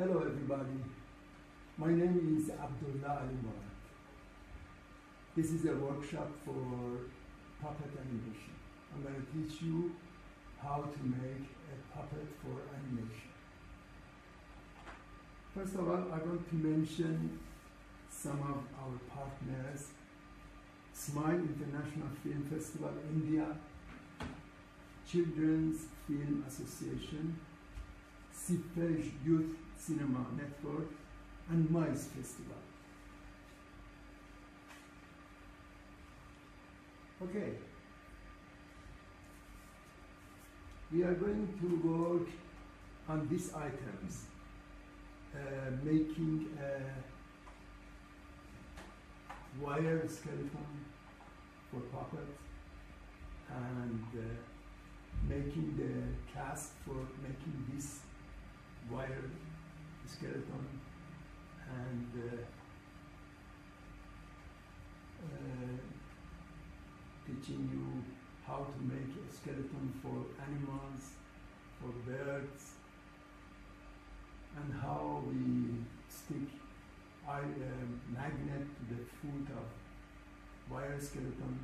Hello everybody, my name is Abdullah Ali Murad. This is a workshop for puppet animation. I'm going to teach you how to make a puppet for animation. First of all, I want to mention some of our partners: Smile International Film Festival India, Children's Film Association, CIFEJ Youth Cinema Network, and MICE Festival. Okay, we are going to work on these items, making a wire skeleton for puppet, and making the cast for making this wire skeleton, and teaching you how to make a skeleton for animals, for birds, and how we stick a magnet to the foot of wire skeleton,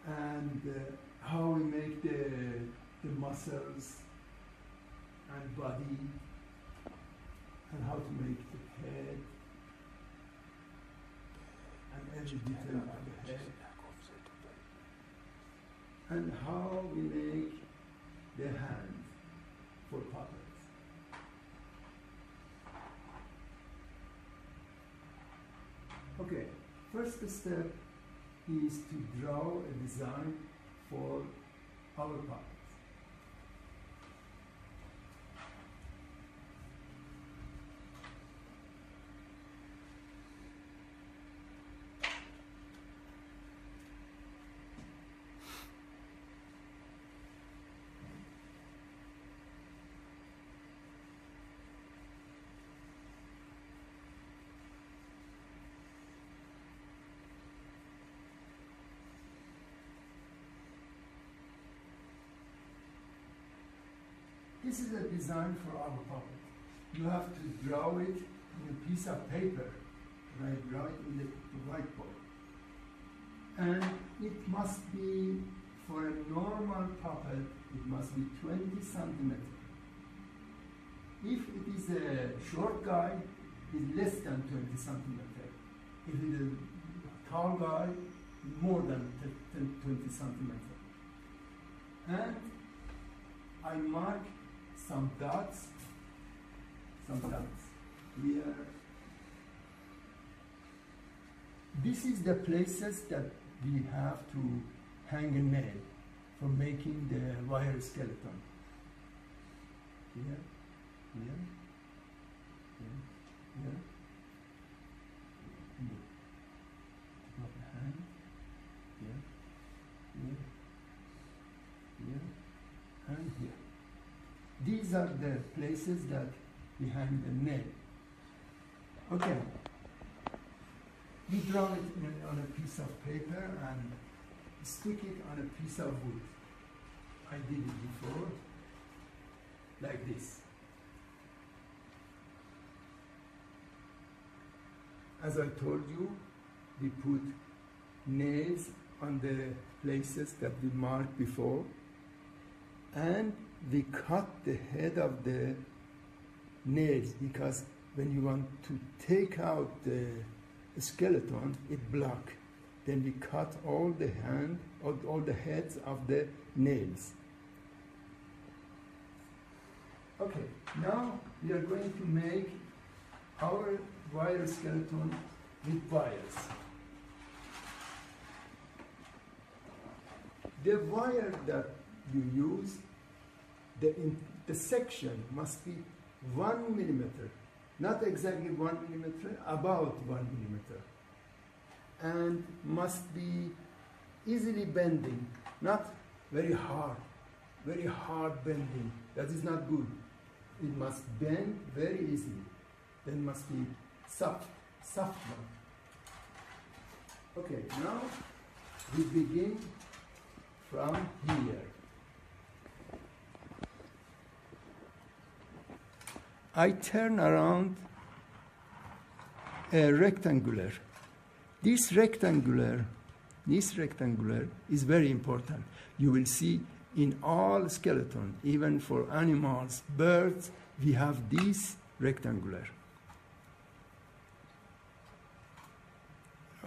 and how we make the muscles and body, and how to make the head and every detail of the head, and how we make the hand for puppets. Okay, first step is to draw a design for our puppet. This is a design for our puppet. You have to draw it in a piece of paper, right in the whiteboard. And it must be, for a normal puppet, it must be 20 centimeters. If it is a short guy, it's less than 20 centimeters. If it is a tall guy, more than 20 centimeters. And I mark some dots here. This is the places that we have to hang a nail for making the wire skeleton. Here, here, here, here. Tip of the hand. Here, here, here, and here. These are the places that we hang the nail. Okay. We draw it on a piece of paper and stick it on a piece of wood. I did it before, like this. As I told you, we put nails on the places that we marked before, and we cut the head of the nails, because when you want to take out the skeleton, it blocks. Then we cut all the heads of the nails. Okay, now we are going to make our wire skeleton with wires. The wire that you use, the section must be 1 millimeter, not exactly 1 millimeter, about 1 millimeter, and must be easily bending, not very hard bending. That is not good. It must bend very easily. Then must be soft one. Okay, now we begin from here. I turn around a rectangular. This rectangular is very important. You will see in all skeleton, even for animals, birds, we have this rectangular.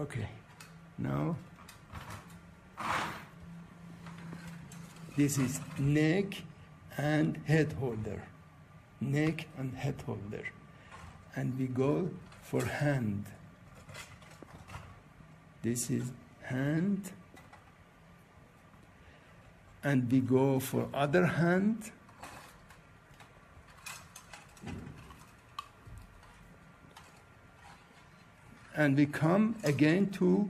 Okay, now this is neck and head holder. Neck and head holder. And we go for hand. This is hand. And we go for other hand. And we come again to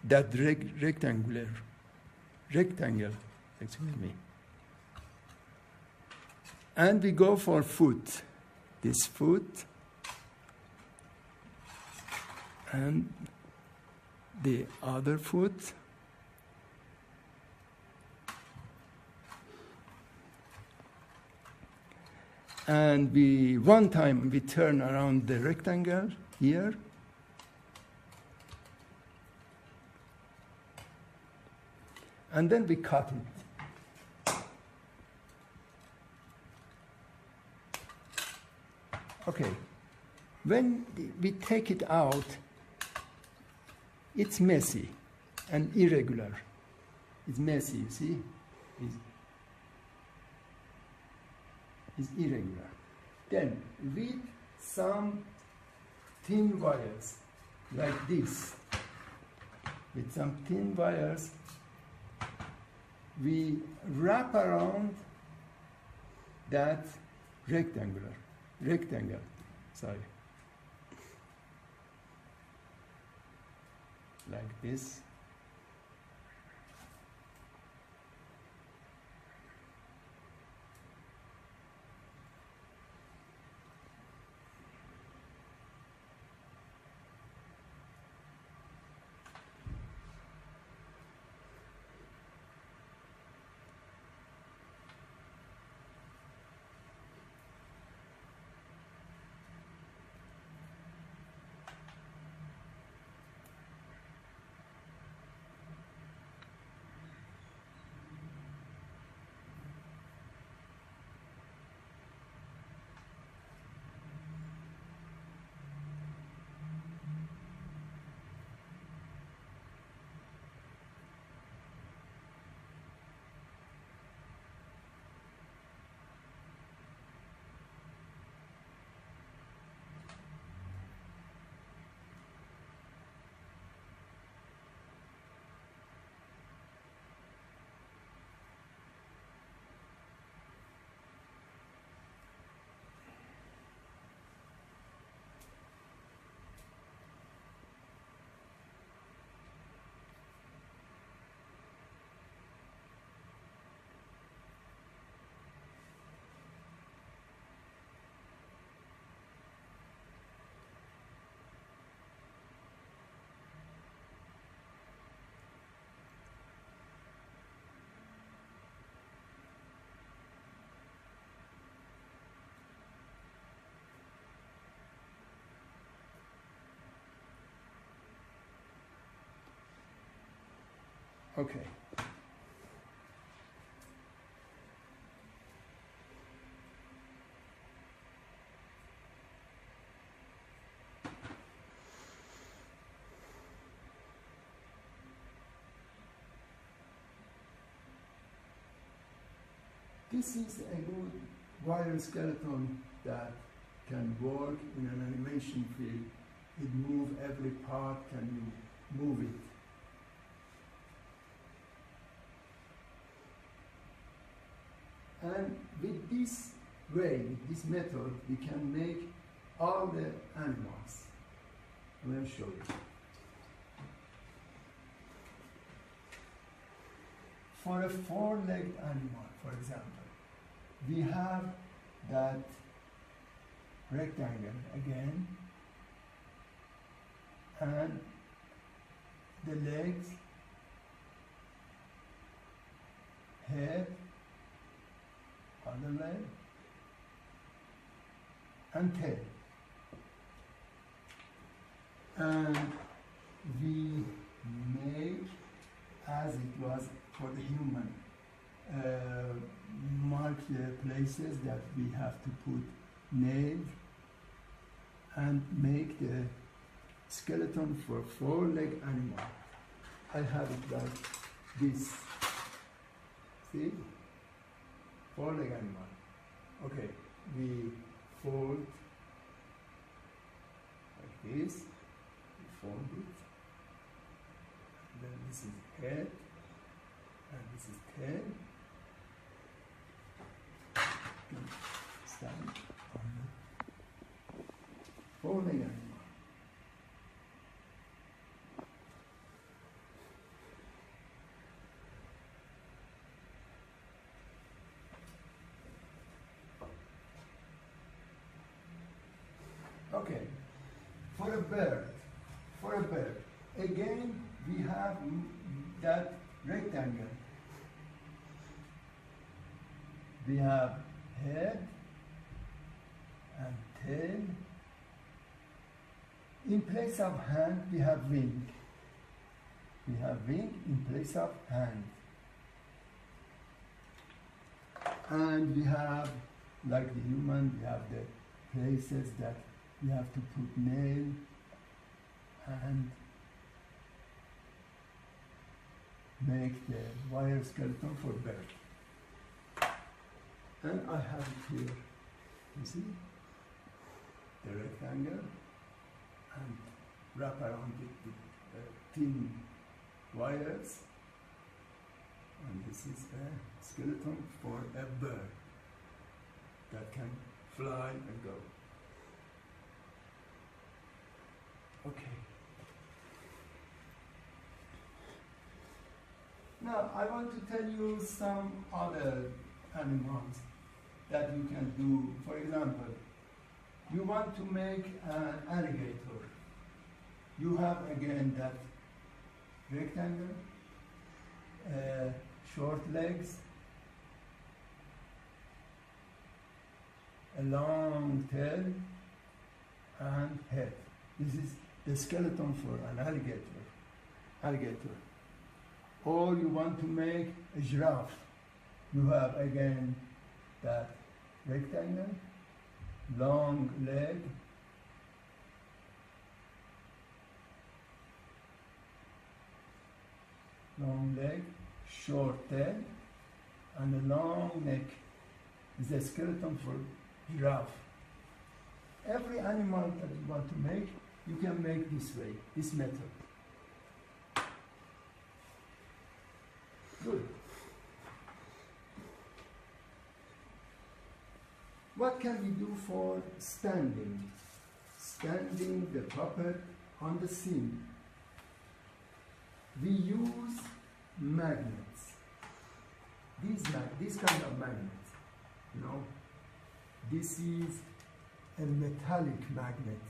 that rectangle, excuse me. And we go for foot. This foot and the other foot. And one time we turn around the rectangle here. And then we cut it. Okay, when we take it out, it's messy and irregular. It's messy, you see? It's irregular. Then, with some thin wires, like this, with some thin wires, we wrap around that rectangle, like this. Okay. This is a good wire skeleton that can work in an animation field. It moves every part, can you move it? And with this way, with this method, we can make all the animals. I'm going to show you. For a four-legged animal, for example, we have that rectangle again, and the legs, head, other leg, and tail. And we make, as it was for the human, mark the places that we have to put nail and make the skeleton for four-leg animal. I have it like this. See? Four-leg animal. Okay, we fold like this. We fold it. And then this is head, and this is tail. Stand on the four-leg animal. Okay, for a bird, again we have that rectangle. We have head and tail. In place of hand, we have wing. We have wing in place of hand. And we have, like the human, we have the places that we have to put nail and make the wire skeleton for bird. And I have it here, you see, the rectangle, and wrap around it with thin wires, and this is a skeleton for a bird that can fly and go. Okay. Now I want to tell you some other animals that you can do. For example, you want to make an alligator. You have again that rectangle, short legs, a long tail, and head. This is the skeleton for an alligator. Or you want to make a giraffe. You have again that rectangle, long leg, short tail, and a long neck. Is a skeleton for giraffe. Every animal that you want to make, you can make this way, this method. Good. What can we do for standing? Standing the puppet on the seam. We use magnets. These kind of magnets, you know. This is a metallic magnet.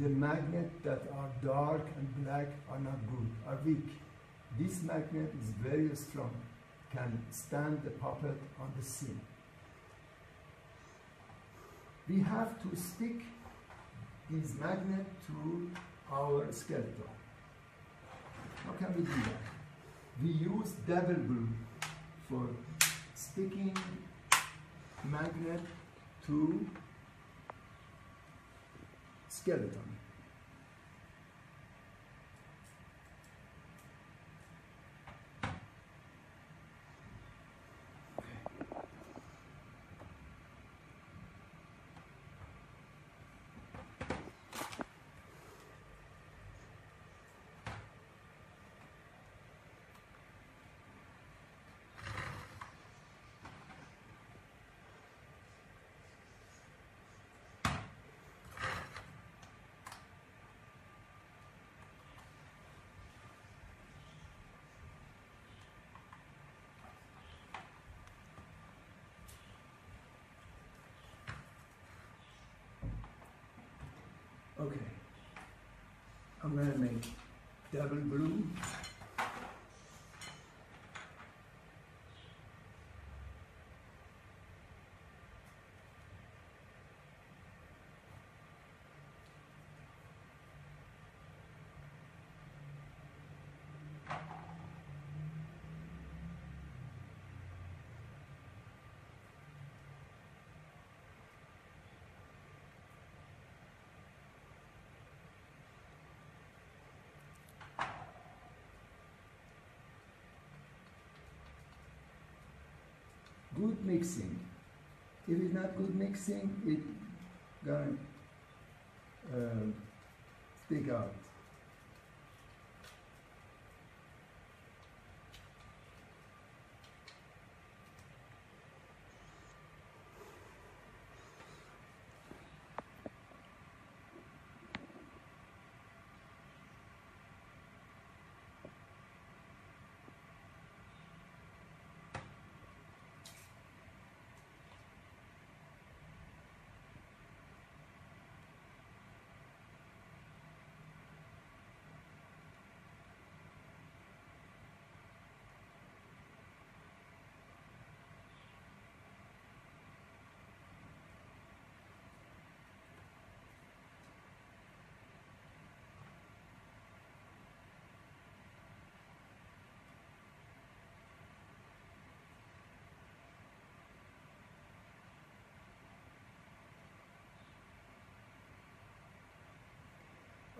The magnets that are dark and black are not good, are weak. This magnet is very strong, can stand the puppet on the seam. We have to stick this magnet to our skeleton. How can we do that? We use double glue for sticking magnet to skeleton. Okay, I'm going to make double glue. good mixing. If it's not good mixing, it gonna stick out.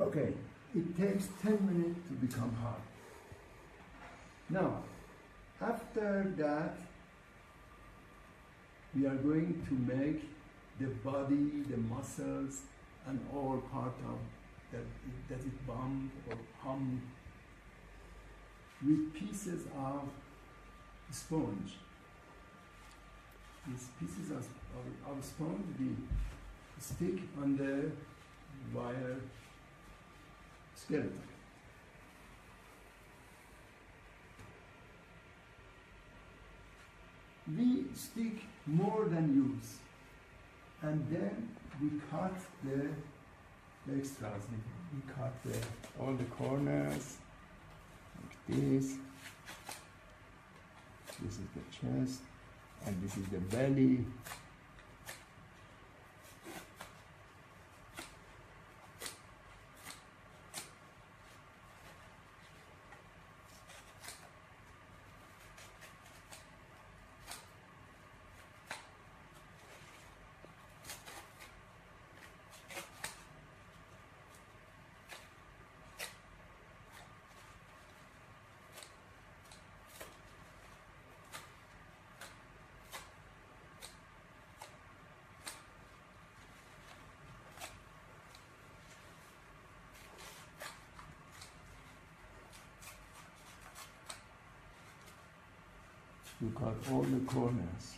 Okay, it takes 10 minutes to become hard. Now, after that, we are going to make the body, the muscles, and all part of that is bound or hung with pieces of sponge. These pieces of sponge we stick on the wire skeleton. We stick more than use, and then we cut the extras. We cut all the corners like this. This is the chest, and this is the belly. You cut all the corners.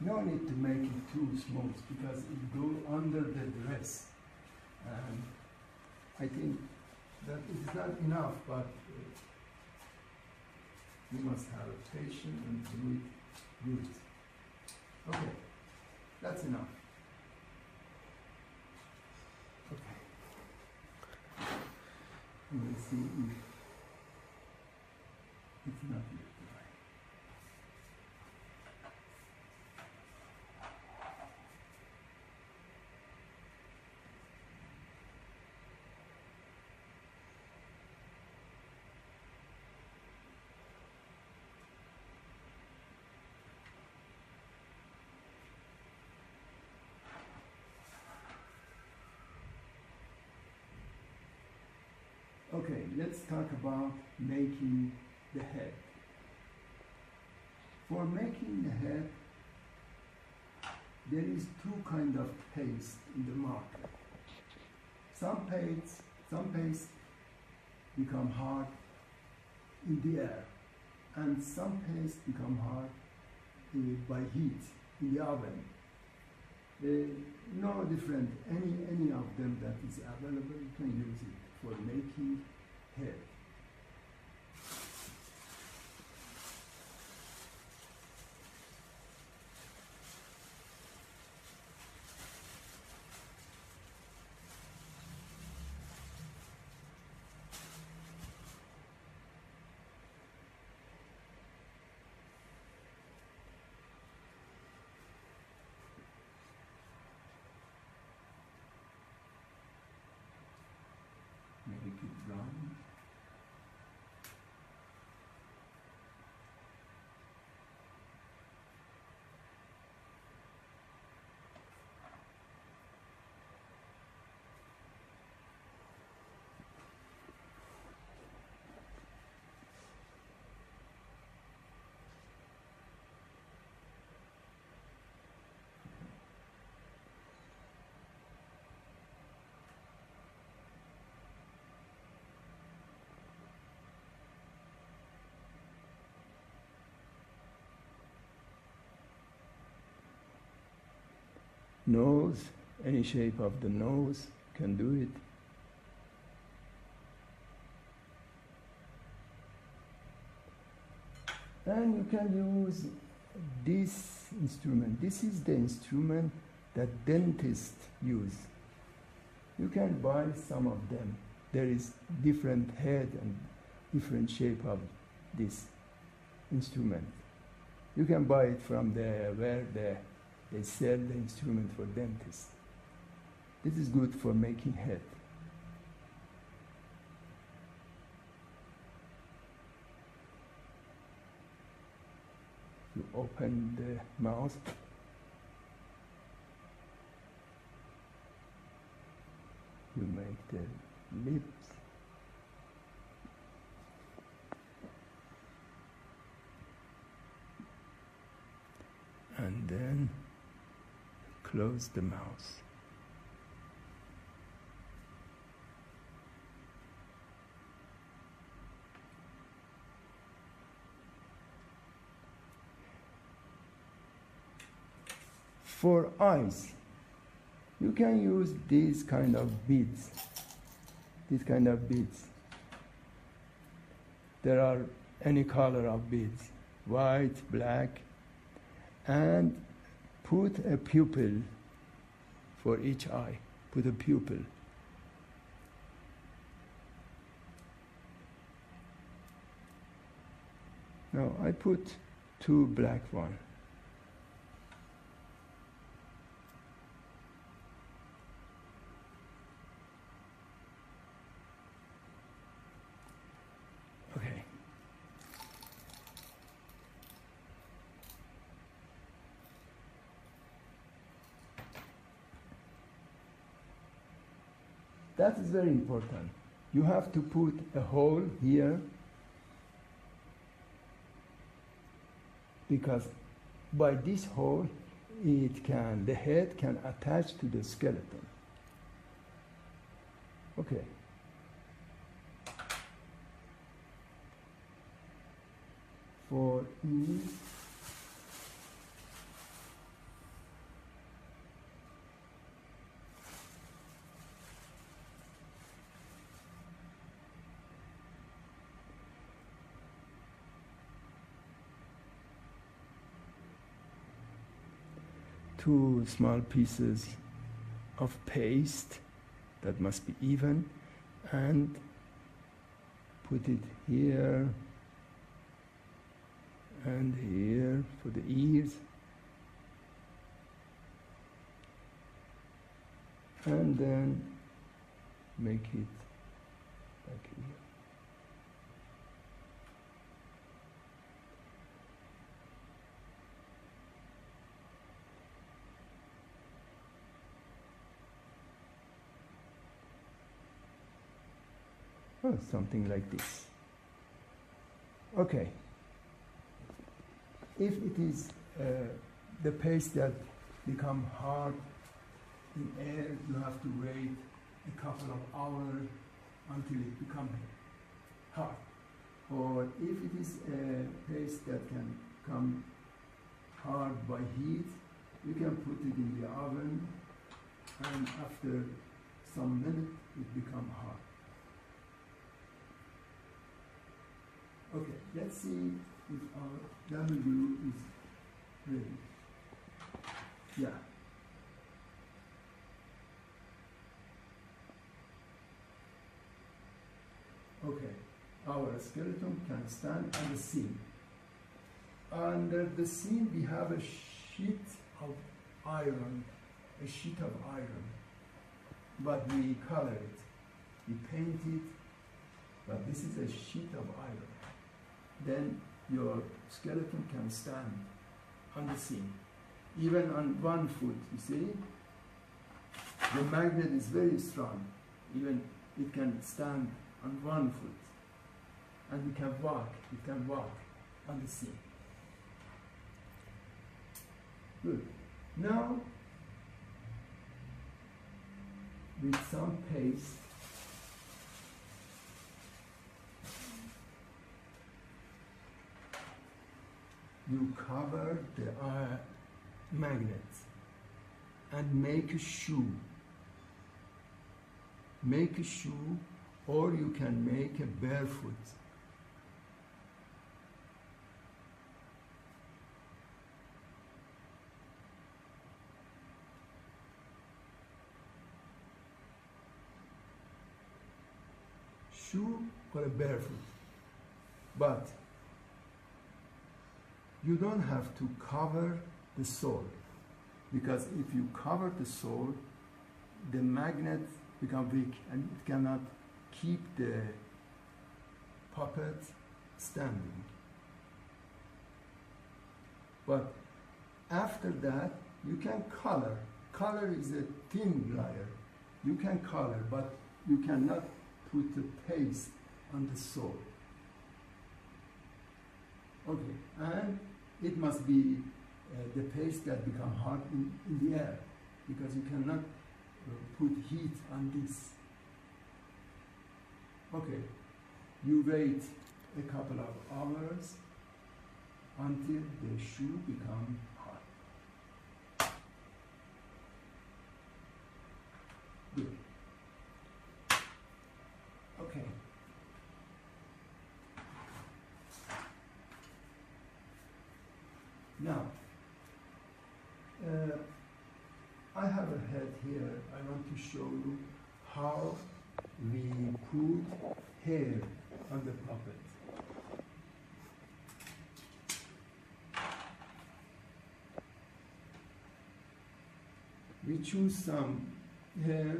No need to make it too small because it goes under the dress. I think that it is not enough, but you must have patience and do it good. Okay, that's enough. Okay. We'll see if it's not yet dry. Okay, let's talk about making the head. For making the head, there is two kinds of paste in the market. some paste become hard in the air, and some paste become hard by heat in the oven. No different, any of them that is available, you can use it for making head. Make it round. Nose, any shape of the nose can do it. And you can use this instrument. This is the instrument that dentists use. You can buy some of them. There is different head and different shape of this instrument. You can buy it from where they sell the instrument for dentists. This is good for making head. You open the mouth. You make the lips. And then close the mouth. For eyes, you can use these kind of beads. These kind of beads. There are any color of beads, white, black, and put a pupil for each eye. Put a pupil. Now I put 2 black ones. Okay. That is very important. You have to put a hole here because by this hole the head can attach to the skeleton. Okay. For ease, two small pieces of paste that must be even, and put it here and here for the ears, and then make it back here. Oh, something like this. Okay. If it is the paste that become hard in air, you have to wait a couple of hours until it becomes hard. Or if it is a paste that can come hard by heat, you can put it in the oven, and after some minutes it becomes hard. Okay, let's see if our W is ready. Yeah. Okay, our skeleton can stand on the seam. Under the seam we have a sheet of iron, but we color it, we paint it, but this is a sheet of iron. Then your skeleton can stand on the seam, even on 1 foot. You see, the magnet is very strong, even it can stand on 1 foot, and it can walk on the seam. Good. Now, with some paste, you cover the magnets and make a shoe. Make a shoe, or you can make a barefoot. Shoe or a barefoot. But you don't have to cover the sole, because if you cover the sole, the magnet becomes weak and it cannot keep the puppet standing. But after that, you can color. Color is a thin layer. You can color, but you cannot put the paste on the sole. Okay, and it must be the paste that becomes hard in the air, because you cannot put heat on this. Okay, you wait a couple of hours until the shoe becomes hard. Good. Okay. Now, I have a head here. I want to show you how we put hair on the puppet. We choose some hair.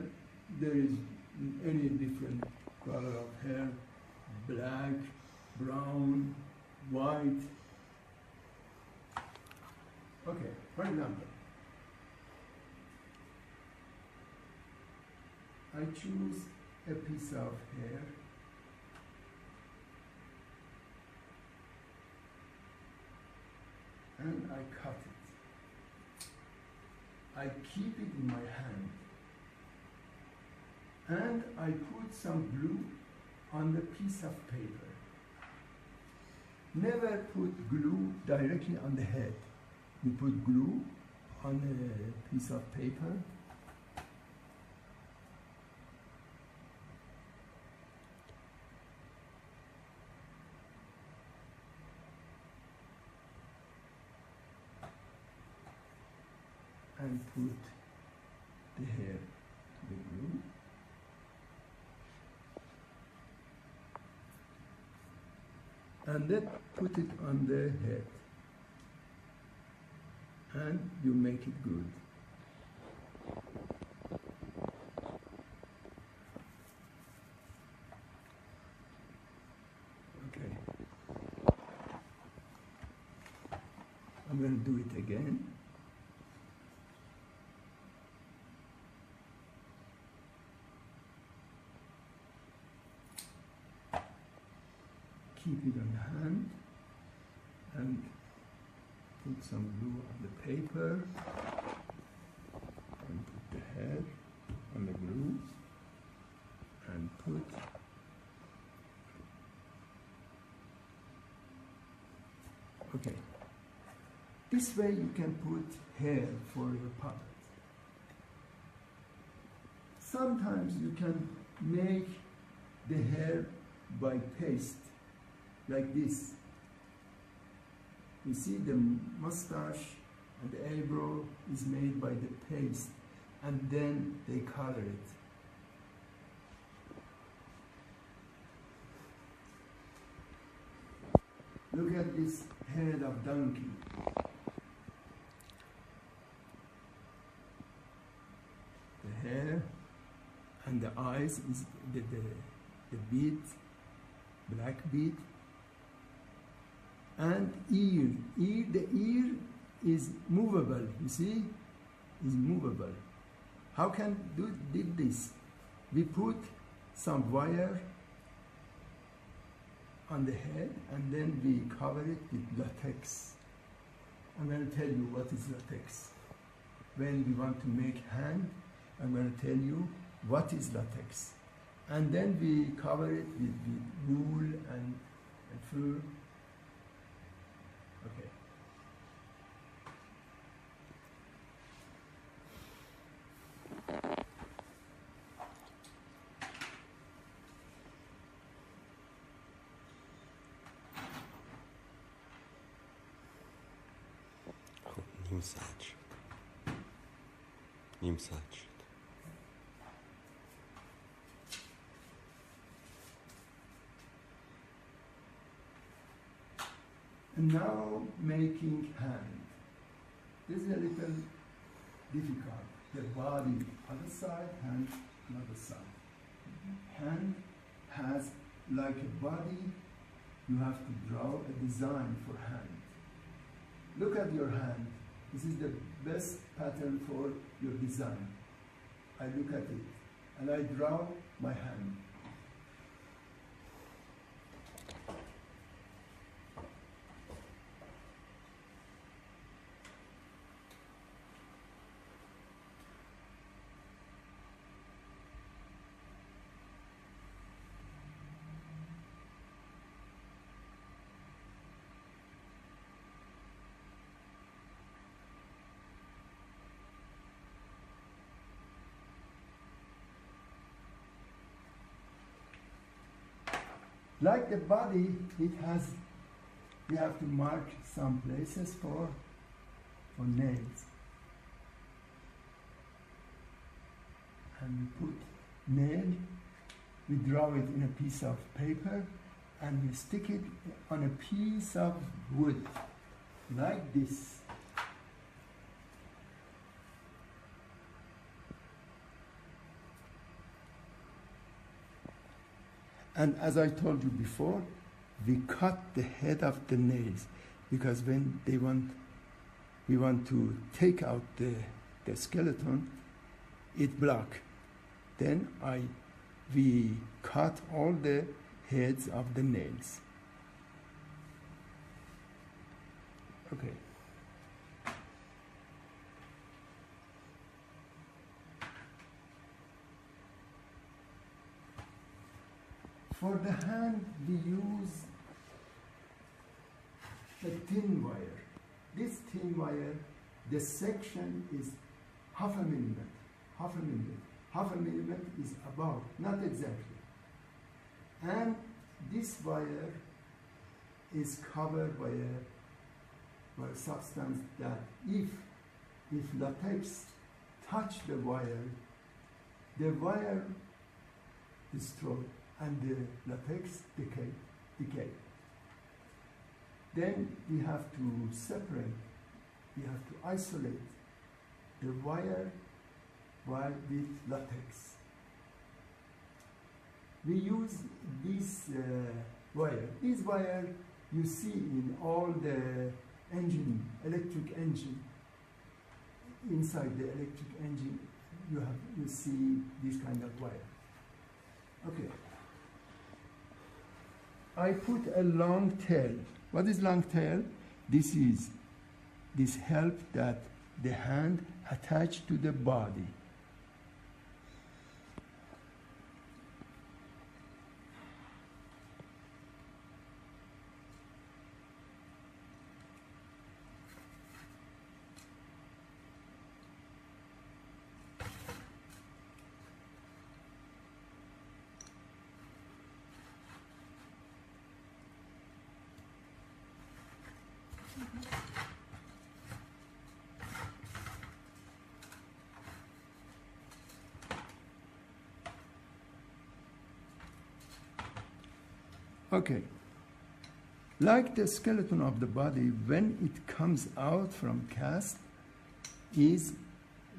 There is any different color of hair: black, brown, white. Okay, for example, I choose a piece of hair and I cut it. I keep it in my hand and I put some glue on the piece of paper. Never put glue directly on the head. You put glue on a piece of paper and put the hair to the glue. And then put it on the head. And you make it good. Okay. I'm going to do it again. Keep it on the hand and put some glue on the paper and put the head on the glue put okay. This way you can put hair for your puppet. Sometimes you can make the hair by paste, like this. You see the mustache and the eyebrow is made by the paste, and then they color it. Look at this head of donkey. The hair and the eyes is the bead, black bead, and ear. The ear is movable. You see, is movable. How can did this? We put some wire on the head, and then we cover it with latex. I'm going to tell you what is latex. When we want to make hand, I'm going to tell you what is latex. And then we cover it with wool and fur. Okay. Nie msać. And now making hand. This is a little difficult. The body other side, hand another side. Hand has like a body. You have to draw a design for hand. Look at your hand. This is the best pattern for your design. I look at it and I draw my hand. Like the body, we have to mark some places for nails. And we put nail, we draw it in a piece of paper, and we stick it on a piece of wood, like this. And as I told you before, we cut the head of the nails, because when we want to take out the skeleton, it block. Then we cut all the heads of the nails. Okay. For the hand, we use a thin wire. This thin wire, the section is half a millimeter. Half a millimeter is about, not exactly. And this wire is covered by a substance that if latex touch the wire destroyed, and the latex decay. Then we have to separate, we have to isolate the wire with latex. We use this wire. This wire you see in all the electric engine. Inside the electric engine, you see this kind of wire. Okay. I put a long tail. What is long tail? This help that the hand attached to the body. Okay. Like the skeleton of the body, when it comes out from cast, is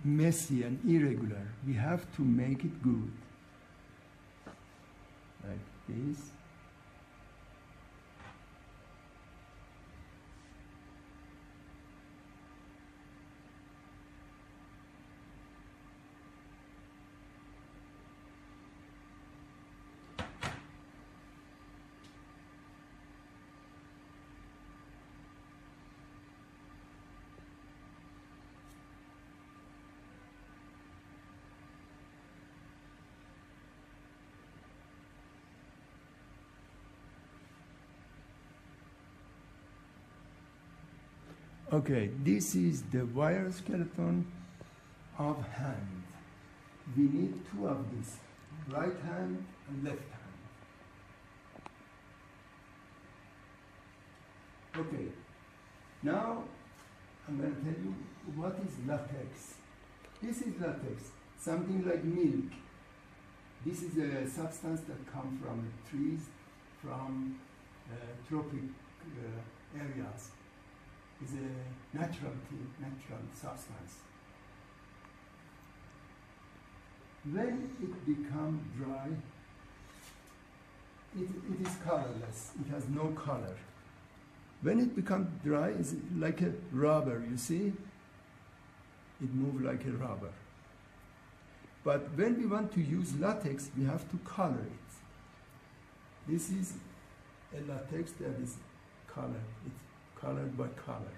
messy and irregular. We have to make it good. Like this. Okay, this is the wire skeleton of hand. We need two of these, right hand and left hand. Okay, now I'm going to tell you what is latex. This is latex, something like milk. This is a substance that comes from trees, from tropic areas. It's a natural substance. When it becomes dry, it is colorless. It has no color. When it becomes dry, it's like a rubber, you see? It moves like a rubber. But when we want to use latex, we have to color it. This is a latex that is colored. It's colored by color.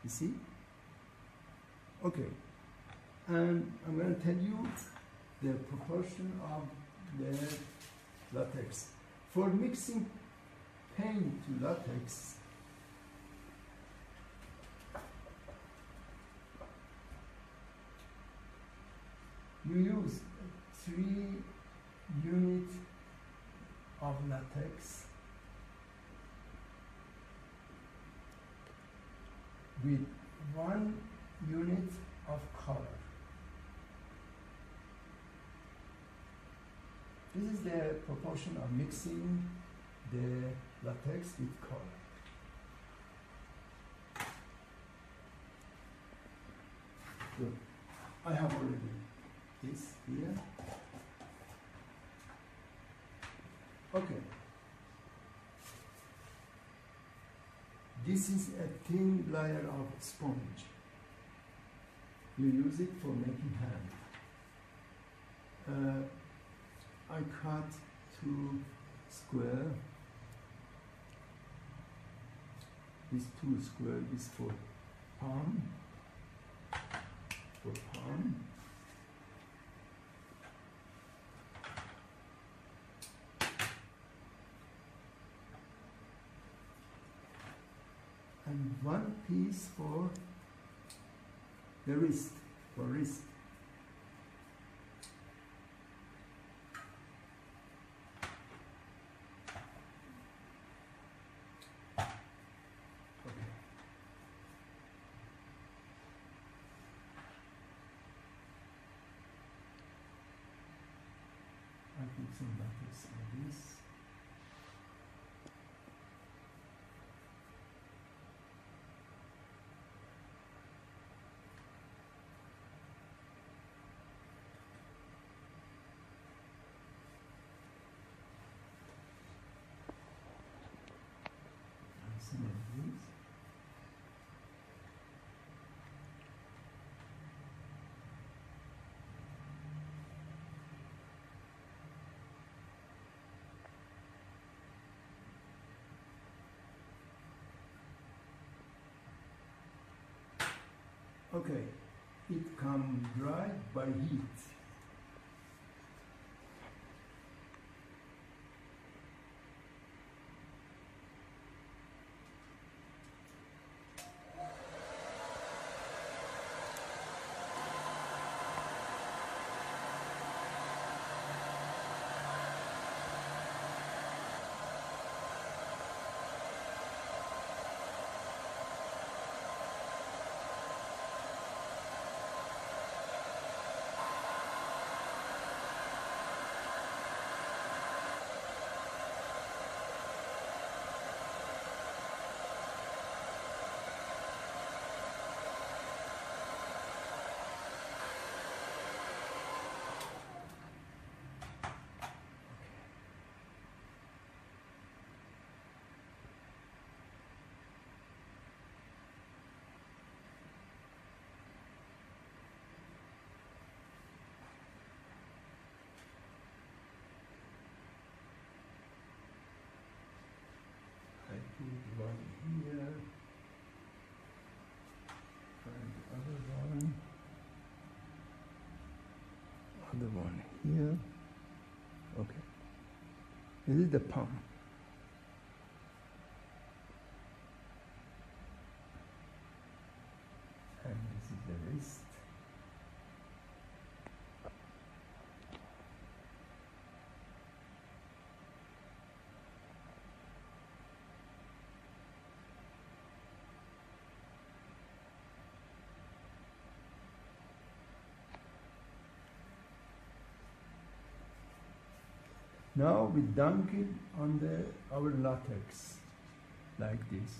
You see? Okay. And I'm going to tell you the proportion of the latex. For mixing paint to latex, you use 3 units of latex with 1 unit of color. This is the proportion of mixing the latex with color. So I have already this here. Okay. This is a thin layer of sponge. You use it for making hand. I cut 2 square. This 2 square is for palm. For palm. And 1 piece for the wrist, for wrist. Okay. I put some latex on this. Some of these. Okay, it comes dry by heat. put one here, and other one here. Okay, this is the palm. And this is the wrist. Now we dunk it on our latex, like this.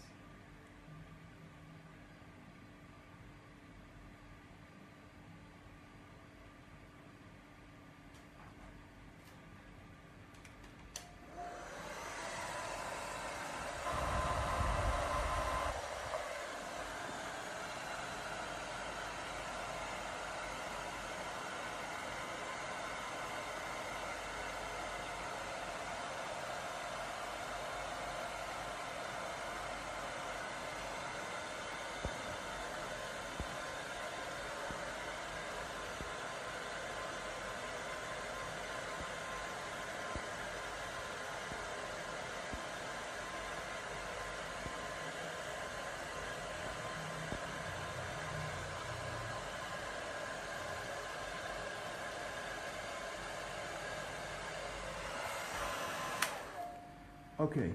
Okay,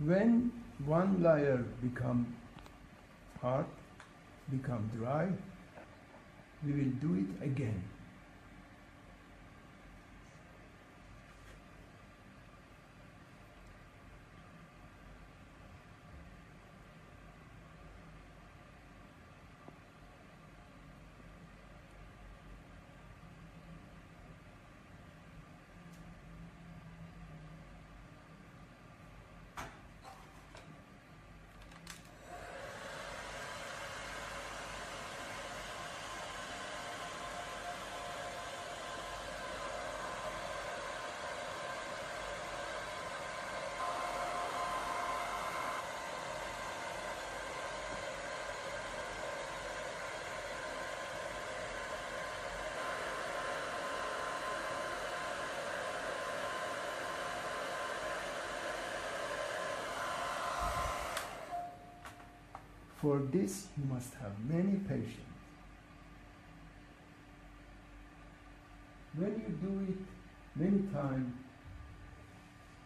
when one layer become hard, become dry, we will do it again. For this, you must have many patience. When you do it many times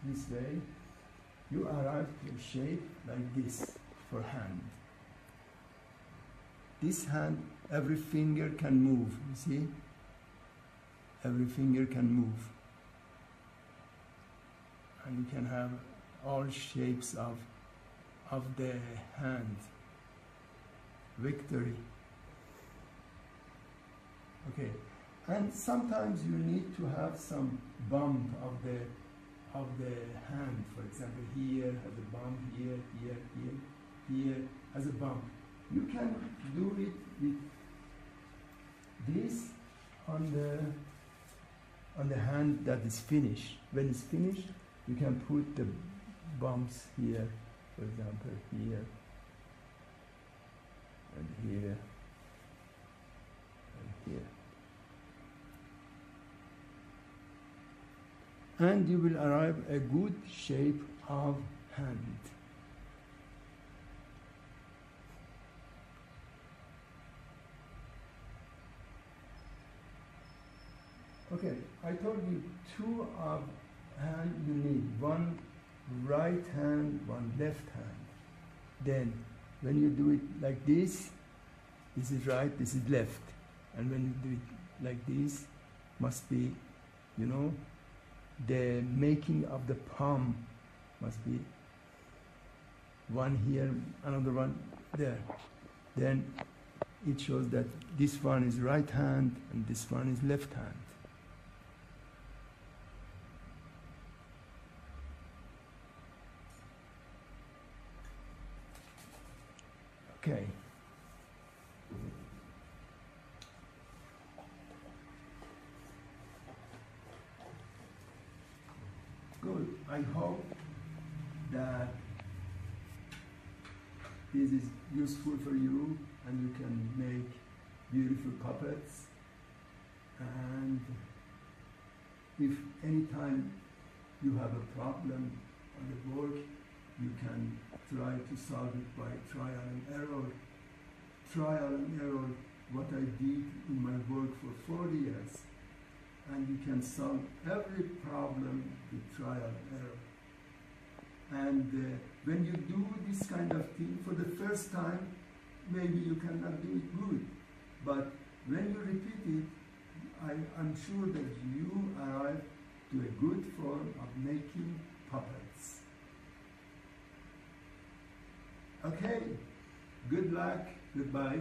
this way, you arrive to a shape like this for hand. This hand, every finger can move, you see? Every finger can move. And you can have all shapes of the hand. Victory. Okay, and sometimes you need to have some bump of the hand. For example, here has a bump, here has a bump. You can do it with this on the hand that is finished. When it's finished, you can put the bumps here, for example, here. And here, and here. And you will arrive a good shape of hand. Okay, I told you two of hand you need, one right hand, one left hand. Then when you do it like this is right, this is left. And when you do it like this, must be, you know, the making of the palm must be one here, another one there. Then it shows that this one is right hand and this one is left hand. Okay. Good. I hope that this is useful for you and you can make beautiful puppets. And if anytime you have a problem on the work, you can try to solve it by trial and error. Trial and error, what I did in my work for 4 years. And you can solve every problem with trial and error. And when you do this kind of thing for the first time, maybe you cannot do it good. But when you repeat it, I'm sure that you arrive to a good form of making puppets. Okay, good luck, goodbye.